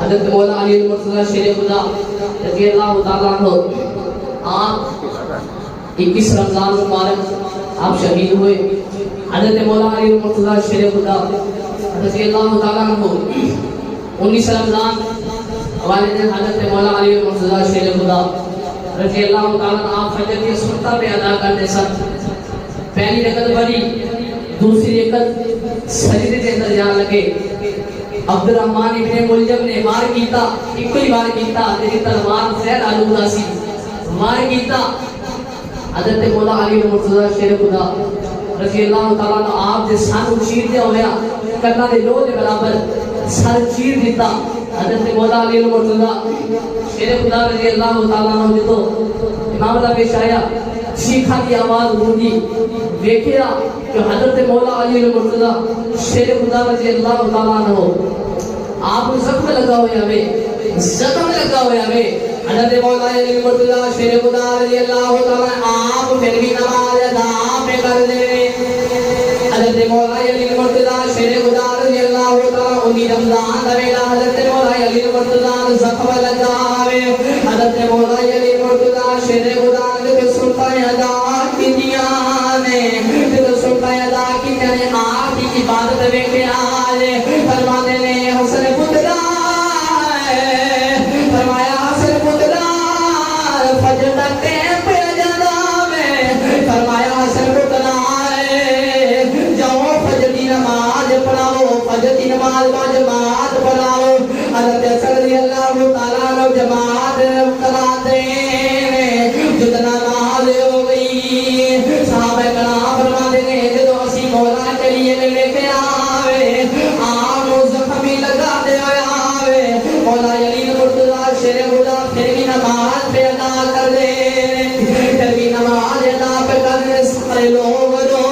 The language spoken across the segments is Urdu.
حضرت مولا علی المرتضی شیر خدا رضی اللہ تعالیٰ عنہ آپ 21 رمضان مبارک آپ شہید ہوئے. حضرت مولا علی المرتضی شیر خدا رضی اللہ تعالیٰ عنہ 19 رمضان والد حضرت مولا علی المرتضی شیر خدا رضی اللہ تعالیٰ عنہ آپ فجر کی سنتہ پہ ادا کرتے سن. پہلی رکعت پڑھی, دوسری رکعت سجدے کے اندر جان لگے. عبد الرحمن ابن ملجم نے وار کیتا, ایک ہی وار کیتا, تیری تلوار زہر آلودہ سی, وار کیتا. حضرت مولا علی المرتضی شیر خدا رضی اللہ تعالیٰ عنہ آپ دے سر چیر دیا ہویا, کرنا دے لو دے برابر سر چیر دیتا. حضرت مولا علی المرتضی شیر خدا رضی اللہ تعالیٰ عنہ جدو امام اللہ پیش آیا, شیخہ کی آواز گونجی, دیکھیا کہ حضرت مولا علی المرتضی شیر خدا رضی اللہ تعالیٰ عنہ آپ کو زخم لگا ہویا ہمیں, زخم لگا ہویا ہمیں. حضرت مولا علی المرتضی شیر خدا رضی اللہ تعالیٰ عنہ آپ پھر بھی نماز ادا پہ کر دے. حضرت مولا علی المرتضی شیر خدا رضی اللہ تعالیٰ عنہ رمضان دویلا حضرت مولا علی المرتضی زخم لگا ہوئے. حضرت مولا علی المرتضی شیر خدا نے سلطان ادا کی دیا نے, سلطان ادا کی نے آپ کی عبادت میں کے آئے. فرمانے نے حسن پترا, فرمایا حسن پترا فجر تک ٹیم پہ جانا میں, فرمایا حسن پترا جاؤ فجر کی نماز پڑھاؤ, فجر کی نماز با جماعت پڑھاؤ. حضرت حسن رضی اللہ تعالیٰ عنہ جماعت کراتے جو نماز ہو گئی. صحابہ کرام فرماتے ہیں جدو اسی مولا کے لیے لے کے آوے آپ زخمی لگا دے آوے. مولا علی المرتضی شیر خدا پھر بھی نماز پہ ادا کر دے, پھر بھی نماز ادا پہ کر دے. سارے لوگ رو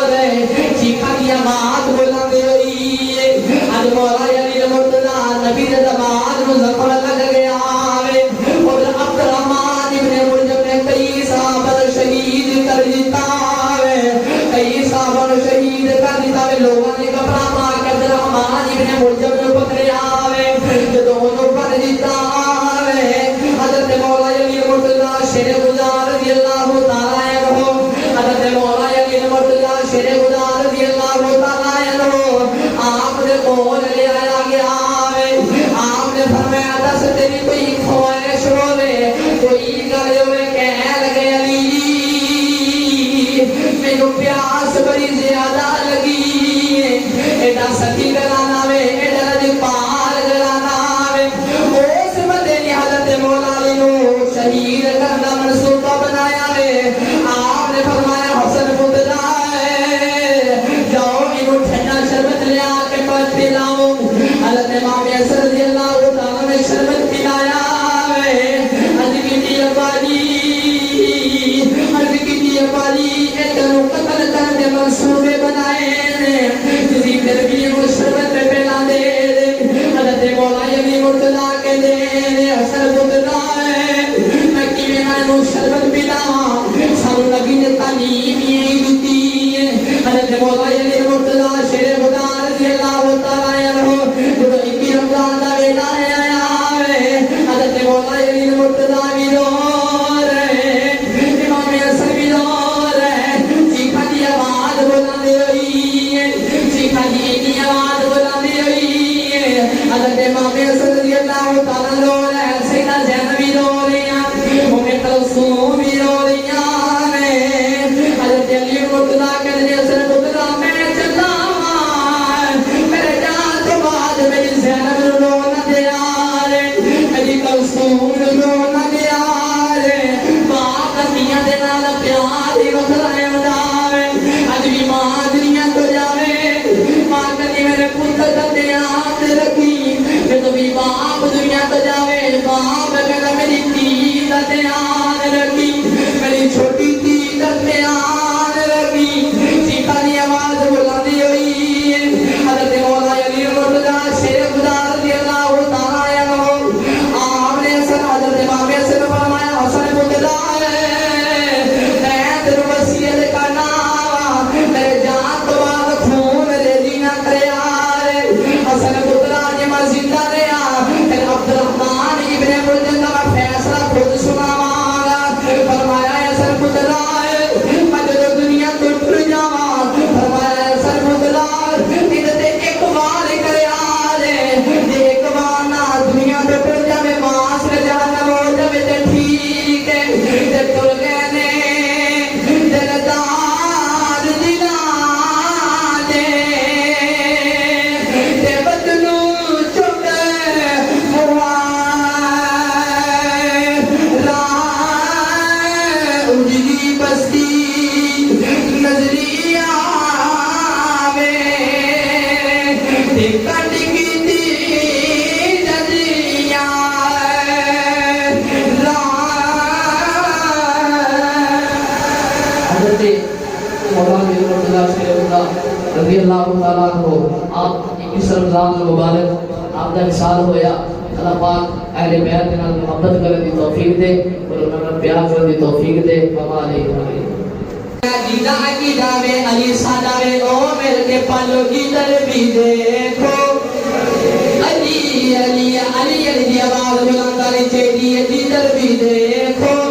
رہے, چیخا کی آواز بلند ہوئی. آج مولا علی المرتضی نبی زمان کو زخم لگ گیا آوے. اور عبد الرحمن ابن ملجم نے کئی صحابہ شہید کر دیتا ہے, کئی صحابہ شہید کر دیتا ہے. لوگوں نے کپڑا پا کے عبد الرحمن ابن ملجم نے پکڑے آوے, جو دونوں پر دیتا ہے. حضرت مولا علی المرتضی شیر خدا رضی اللہ تعالیٰ عنہ, حضرت مولا علی المرتضی شیر خدا رضی اللہ تعالیٰ عنہ آپ نے کون لے آیا گیا ہے. آپ نے فرمایا دس تیری کوئی خواہش ہوئے, کوئی گلے ہوئے کہہ لگے علی میں نو پیاس بڑی زیادہ لگی, ایڈا سکی گلانا وے, ایڈا رجپال گلانا وے. اس بندے نے حضرت مولا علی نو شہید کرنا منصوبہ بنایا وے. آپ نے فرمایا حسن پترا جاؤ انہوں ٹھنڈا شربت لے آ کے پلاؤ. حضرت امام حسن رضی اللہ تعالیٰ نے شربت پلایا وے. عرض کی اباجی, عرض کی اباجی اتنو قتل کرنے منصوبے بنائے نے, کسی پھر بھی وہ شربت پہ پلا دے. حضرت مولا علی مرتضی کے دے حسن پترا میں کیویں نہ شربت پلاواں, سانو نبی نے تعلیم یہی دتی ہے. حضرت مولا علی مرتضی شیر خدا رضی اللہ تعالیٰ عنہ جو 21 رمضان دا ویلا آیا ہے. حضرت مولا علی مرتضی بھی رو رہے, امام حسن بھی رو رہے. چیخا کی آواز بلند ہوئی ہے, چیخا کی آواز بلند ہوئی ہے. حضرت امام حسن رضی اللہ تعالیٰ رو رہے, سیدہ زینب بھی رو رہی ہیں, ام کلثوم اللہ تعالیٰ عنہ آپ 21 رمضان المبارک آپ کا وصال ہویا اللہ پاک اہل بیت کے نال محبت کرنے دی توفیق دے اور انہاں نال پیار کرنے دی توفیق دے ہمارے جینا عقیدہ میں علی سادہ میں او مل کے پلو کی طرف بھی دیکھو علی علی علی علی دی آواز بلند کرے جی طرف بھی دیکھو